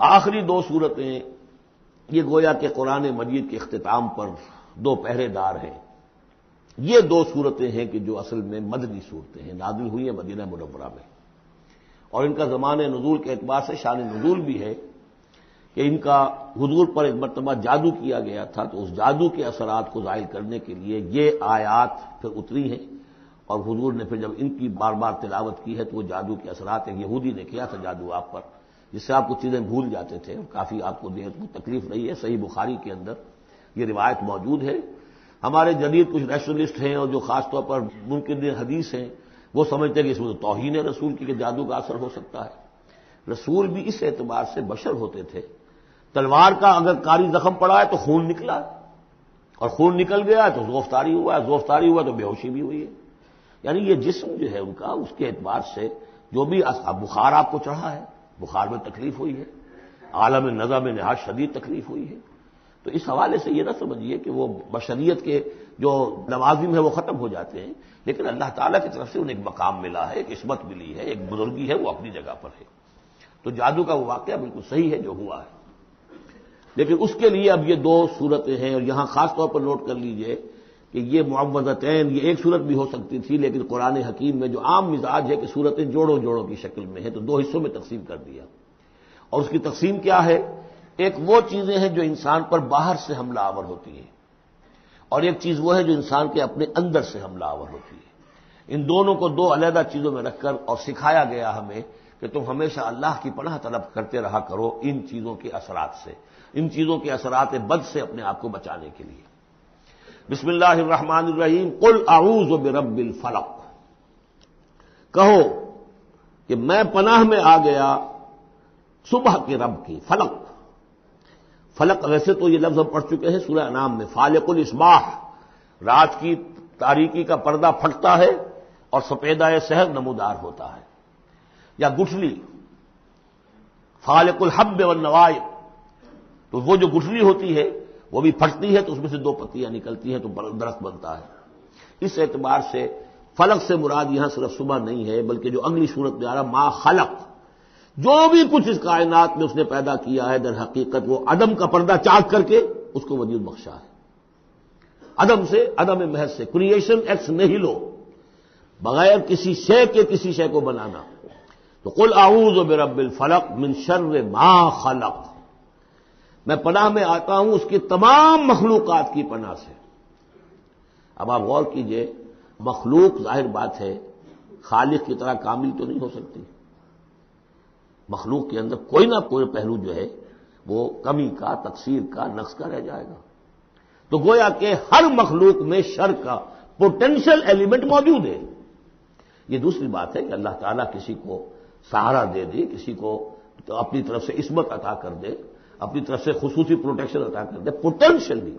آخری دو صورتیں یہ گویا کہ قرآن مجید کے اختتام پر دو پہرے دار ہیں۔ یہ دو صورتیں ہیں کہ جو اصل میں مدنی صورتیں ہیں، نازل ہوئی ہیں مدینہ منورہ میں، اور ان کا زمانہ نزول کے اعتبار سے شان نزول بھی ہے کہ ان کا حضور پر ایک مرتبہ جادو کیا گیا تھا، تو اس جادو کے اثرات کو ظاہر کرنے کے لیے یہ آیات پھر اتری ہیں، اور حضور نے پھر جب ان کی بار بار تلاوت کی ہے تو وہ جادو کے اثرات، ایک یہودی نے کیا تھا جادو آپ پر، جس سے آپ کچھ چیزیں بھول جاتے تھے، کافی آپ کو دیہت کو تکلیف رہی ہے۔ صحیح بخاری کے اندر یہ روایت موجود ہے۔ ہمارے جدید کچھ نیشنلسٹ ہیں اور جو خاص طور پر منکر حدیث ہیں، وہ سمجھتے ہیں کہ اس میں تو توہین ہے رسول کی کہ جادو کا اثر ہو سکتا ہے۔ رسول بھی اس اعتبار سے بشر ہوتے تھے، تلوار کا اگر کاری زخم پڑا ہے تو خون نکلا، اور خون نکل گیا تو زوفتاری ہوا ہے، زوفتاری ہوا تو بے ہوشی بھی ہوئی ہے۔ یعنی یہ جسم جو ہے ان کا، اس کے اعتبار سے جو بھی بخار آپ کو چڑھا ہے، بخار میں تکلیف ہوئی ہے، عالم نزع میں نہایت شدید تکلیف ہوئی ہے، تو اس حوالے سے یہ نہ سمجھیے کہ وہ بشریت کے جو لوازم ہے وہ ختم ہو جاتے ہیں، لیکن اللہ تعالیٰ کی طرف سے انہیں ایک مقام ملا ہے، ایک عصمت ملی ہے، ایک بزرگی ہے، وہ اپنی جگہ پر ہے۔ تو جادو کا وہ واقعہ بالکل صحیح ہے جو ہوا ہے، لیکن اس کے لیے اب یہ دو صورتیں ہیں، اور یہاں خاص طور پر نوٹ کر لیجئے کہ یہ معوذتین، یہ ایک صورت بھی ہو سکتی تھی، لیکن قرآن حکیم میں جو عام مزاج ہے کہ صورتیں جوڑوں جوڑوں کی شکل میں ہیں، تو دو حصوں میں تقسیم کر دیا، اور اس کی تقسیم کیا ہے؟ ایک وہ چیزیں ہیں جو انسان پر باہر سے حملہ آور ہوتی ہیں، اور ایک چیز وہ ہے جو انسان کے اپنے اندر سے حملہ آور ہوتی ہے۔ ان دونوں کو دو علیحدہ چیزوں میں رکھ کر اور سکھایا گیا ہمیں کہ تم ہمیشہ اللہ کی پناہ طلب کرتے رہا کرو ان چیزوں کے اثرات سے، ان چیزوں کے اثرات بد سے اپنے آپ کو بچانے کے لیے۔ بسم اللہ الرحمن الرحیم، قل اعوذ برب الفلق، کہو کہ میں پناہ میں آ گیا صبح کے رب کی۔ فلق، فلق ویسے تو یہ لفظ ہم پڑھ چکے ہیں سورہ انعام میں، فالق الاصباح، رات کی تاریکی کا پردہ پھٹتا ہے اور سپیدہ سحر نمودار ہوتا ہے، یا گٹھلی، فالق الحب والنوائے، تو وہ جو گٹھلی ہوتی ہے وہ بھی پھٹتی ہے تو اس میں سے دو پتیاں نکلتی ہیں تو درخت بنتا ہے۔ اس اعتبار سے فلق سے مراد یہاں صرف صبح نہیں ہے، بلکہ جو اگلی صورت میں آ رہا ما خلق، جو بھی کچھ اس کائنات میں اس نے پیدا کیا ہے در حقیقت وہ عدم کا پردہ چاک کر کے اس کو وجود بخشا ہے، عدم سے، عدم محض سے، کریشن ایکس نیہیلو، بغیر کسی شے کے کسی شے کو بنانا۔ تو قل اعوذ برب الفلق من شر ما خلق، میں پناہ میں آتا ہوں اس کی تمام مخلوقات کی پناہ سے۔ اب آپ غور کیجئے، مخلوق ظاہر بات ہے خالق کی طرح کامل تو نہیں ہو سکتی، مخلوق کے اندر کوئی نہ کوئی پہلو جو ہے وہ کمی کا، تقصیر کا، نقص کا رہ جائے گا، تو گویا کہ ہر مخلوق میں شر کا پوٹینشل ایلیمنٹ موجود ہے۔ یہ دوسری بات ہے کہ اللہ تعالیٰ کسی کو سہارا دے دے، کسی کو تو اپنی طرف سے عصمت عطا کر دے، اپنی طرف سے خصوصی پروٹیکشن عطا کر دے، پوٹینشلی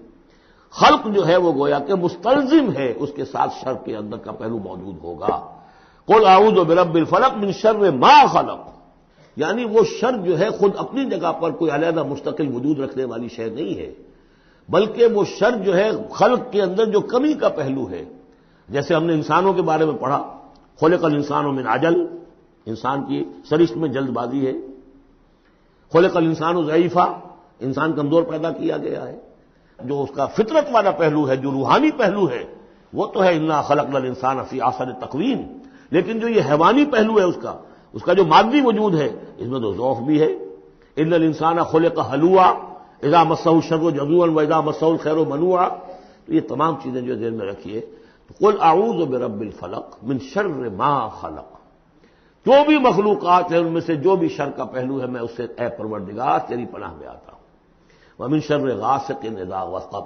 خلق جو ہے وہ گویا کہ مستلزم ہے، اس کے ساتھ شر کے اندر کا پہلو موجود ہوگا۔ قل اعوذ برب الفلق من شر ما خلق، یعنی وہ شر جو ہے خود اپنی جگہ پر کوئی علیحدہ مستقل وجود رکھنے والی شے نہیں ہے، بلکہ وہ شر جو ہے خلق کے اندر جو کمی کا پہلو ہے، جیسے ہم نے انسانوں کے بارے میں پڑھا، خلق الانسان من عجل، انسان کی سرشت میں جلد بازی ہے، خلق الانسان ضعیفا، انسان کمزور پیدا کیا گیا ہے۔ جو اس کا فطرت والا پہلو ہے، جو روحانی پہلو ہے، وہ تو ہے انا خلقنا الانسان فی احسن تقویم، لیکن جو یہ حیوانی پہلو ہے اس کا جو مادی وجود ہے، اس میں تو ضعف بھی ہے۔ ان الانسان خلق ہلوعا اذا مسہ الشر جزوعا واذا مسہ الخیر منوعا، تو یہ تمام چیزیں جو ذہن میں رکھیے۔ قل اعوذ برب الفلق من شر ما خلق، جو بھی مخلوقات ہیں ان میں سے جو بھی شر کا پہلو ہے میں اس سے اے پروردگار تیری پناہ میں آتا ہوں۔ ومن شر غاسق اذا وقب،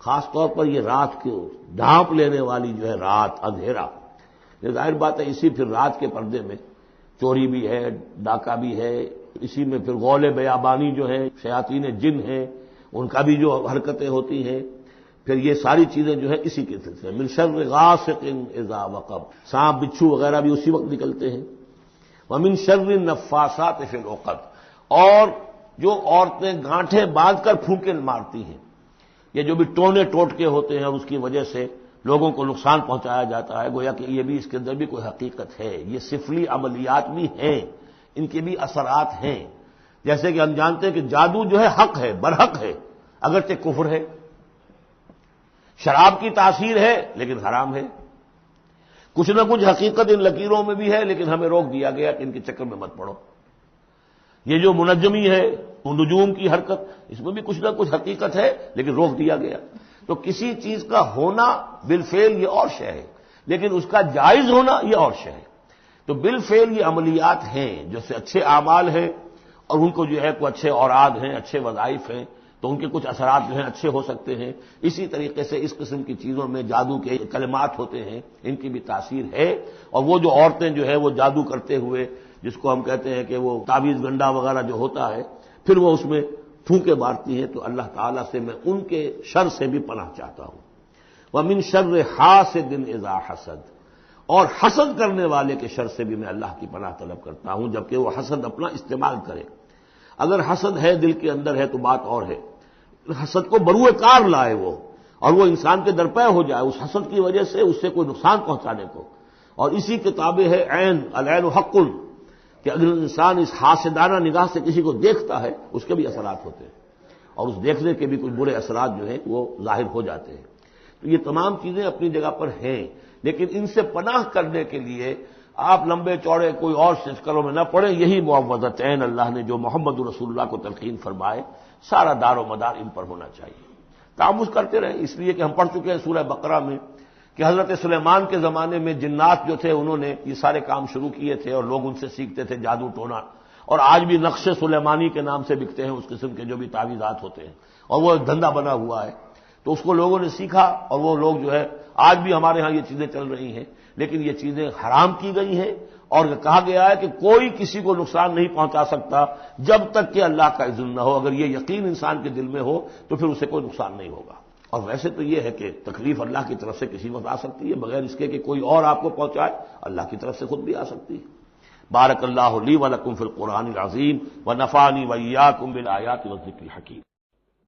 خاص طور پر یہ رات کو ڈھانپ لینے والی جو ہے رات، اندھیرا، یہ ظاہر بات ہے اسی پھر رات کے پردے میں چوری بھی ہے، ڈاکہ بھی ہے، اسی میں پھر غول بیابانی جو ہے، شیاطین جن ہیں ان کا بھی جو حرکتیں ہوتی ہیں، پھر یہ ساری چیزیں جو ہے اسی کے سلسلے من شر غاسق اذا وقب، سانپ بچھو وغیرہ بھی اسی وقت نکلتے ہیں۔ ومن شر النفاثات فی العقد، اور جو عورتیں گانٹھیں باندھ کر پھونکے مارتی ہیں، یہ جو بھی ٹونے ٹوٹکے ہوتے ہیں اور اس کی وجہ سے لوگوں کو نقصان پہنچایا جاتا ہے، گویا کہ یہ بھی اس کے اندر بھی کوئی حقیقت ہے، یہ سفلی عملیات بھی ہیں، ان کے بھی اثرات ہیں۔ جیسے کہ ہم جانتے ہیں کہ جادو جو ہے حق ہے، برحق ہے، اگرچہ کفر ہے. شراب کی تاثیر ہے لیکن حرام ہے. کچھ نہ کچھ حقیقت ان لکیروں میں بھی ہے، لیکن ہمیں روک دیا گیا کہ ان کے چکر میں مت پڑو. یہ جو منجمی ہے، نجوم کی حرکت، اس میں بھی کچھ نہ کچھ حقیقت ہے لیکن روک دیا گیا. تو کسی چیز کا ہونا بالفعل یہ اور شے ہے، لیکن اس کا جائز ہونا یہ اور شے ہے. تو بالفعل یہ عملیات ہیں جو سے اچھے اعمال ہیں، اور ان کو جو ہے کوئی اچھے اوراد ہیں، اچھے وظائف ہیں، تو ان کے کچھ اثرات جو ہیں اچھے ہو سکتے ہیں. اسی طریقے سے اس قسم کی چیزوں میں جادو کے کلمات ہوتے ہیں، ان کی بھی تاثیر ہے. اور وہ جو عورتیں جو ہے وہ جادو کرتے ہوئے، جس کو ہم کہتے ہیں کہ وہ تعویذ گنڈا وغیرہ جو ہوتا ہے، پھر وہ اس میں پھونکے مارتی ہیں، تو اللہ تعالیٰ سے میں ان کے شر سے بھی پناہ چاہتا ہوں. وَمِن شَرِّ حَاسِدٍ إِذَا حَسَدَ، اور حسد کرنے والے کے شر سے بھی میں اللہ کی پناہ طلب کرتا ہوں، جبکہ وہ حسد اپنا استعمال کرے. اگر حسد ہے دل کے اندر ہے تو بات اور ہے، حسد کو بروئے کار لائے وہ، اور وہ انسان کے درپے ہو جائے اس حسد کی وجہ سے اس سے کوئی نقصان پہنچانے کو. اور اسی کتابیں ہے عین، العین حق، کہ اگر انسان اس حاسدانہ نگاہ سے کسی کو دیکھتا ہے اس کے بھی اثرات ہوتے ہیں، اور اس دیکھنے کے بھی کچھ برے اثرات جو ہیں وہ ظاہر ہو جاتے ہیں. تو یہ تمام چیزیں اپنی جگہ پر ہیں، لیکن ان سے پناہ کرنے کے لیے آپ لمبے چوڑے کوئی اور سلسلوں میں نہ پڑیں. یہی معوذتین اللہ نے جو محمد رسول اللہ کو تلقین فرمائے، سارا دار و مدار ان پر ہونا چاہیے. تعمذ کرتے رہیں، اس لیے کہ ہم پڑھ چکے ہیں سورہ بقرہ میں کہ حضرت سلیمان کے زمانے میں جنات جو تھے انہوں نے یہ سارے کام شروع کیے تھے، اور لوگ ان سے سیکھتے تھے جادو ٹونا. اور آج بھی نقش سلیمانی کے نام سے بکتے ہیں اس قسم کے جو بھی تعویذات ہوتے ہیں، اور وہ ایک دھندا بنا ہوا ہے. تو اس کو لوگوں نے سیکھا، اور وہ لوگ جو ہے آج بھی ہمارے ہاں یہ چیزیں چل رہی ہیں، لیکن یہ چیزیں حرام کی گئی ہیں. اور کہا گیا ہے کہ کوئی کسی کو نقصان نہیں پہنچا سکتا جب تک کہ اللہ کا اذن نہ ہو. اگر یہ یقین انسان کے دل میں ہو تو پھر اسے کوئی نقصان نہیں ہوگا. اور ویسے تو یہ ہے کہ تکلیف اللہ کی طرف سے کسی وقت آ سکتی ہے، بغیر اس کے کہ کوئی اور آپ کو پہنچائے، اللہ کی طرف سے خود بھی آ سکتی ہے. بارک اللہ لی و لکم فی القرآن العظیم ونفعنی وإیاکم بالآیات والذکر الحکیم.